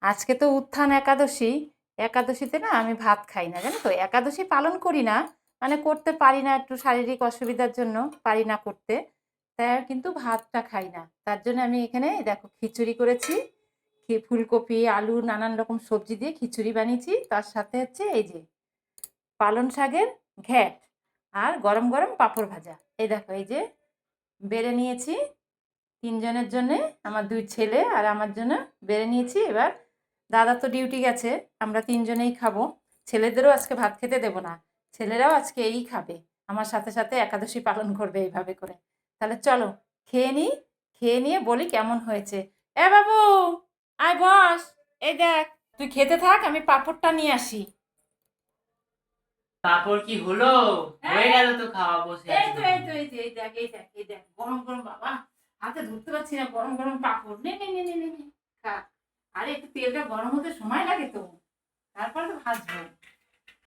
আজকে তো উত্থান একাদশী। একাদশীতে না আমি ভাত খাই না, জানো তো। একাদশী পালন করি না, মানে করতে পারি না, একটু শারীরিক অসুবিধার জন্য পারি না করতে। তাই কিন্তু ভাতটা খাই না। তার জন্য আমি এখানে দেখো খিচুড়ি করেছি। ফুলকপি, আলু, নানান রকম সবজি দিয়ে খিচুড়ি বানিয়েছি। তার সাথে হচ্ছে এই যে পালং শাকের ঘ্যাট আর গরম গরম পাঁপড় ভাজা। এই দেখো এই যে বেড়ে নিয়েছি তিনজনের জন্যে, আমার দুই ছেলে আর আমার জন্য বেড়ে নিয়েছি। এবার দাদা তো ডিউটি গেছে, আমরা তিনজনেই খাবো। ছেলেদেরও আজকে ভাত খেতে দেব না, ছেলেরাও আজকে এই খাবে, আমার সাথে সাথে একাদশী পালন করবে এইভাবে করে। তাহলে চলো খেয়ে নিই, খেয়ে নিয়ে বলি কেমন হয়েছে। এ বাবু, আয় বস, এই দেখ, তুই খেতে থাক, আমি পাঁপড়টা নিয়ে আসি। তারপর কি হলো? হয়ে গেল তো খাওয়া, বসে এই আছি তো এই তখন। তো এই যে এই দেখ এই দেখ এই দেখ, গরম গরম বাবা, হাতে ধরতে পারছি না, গরম গরম পাঁপড়। নে নে নে নে নে নে, খা। আরে একটু তেলটা গরম হতে সময় লাগে তো, তারপরে তো ভাজবো।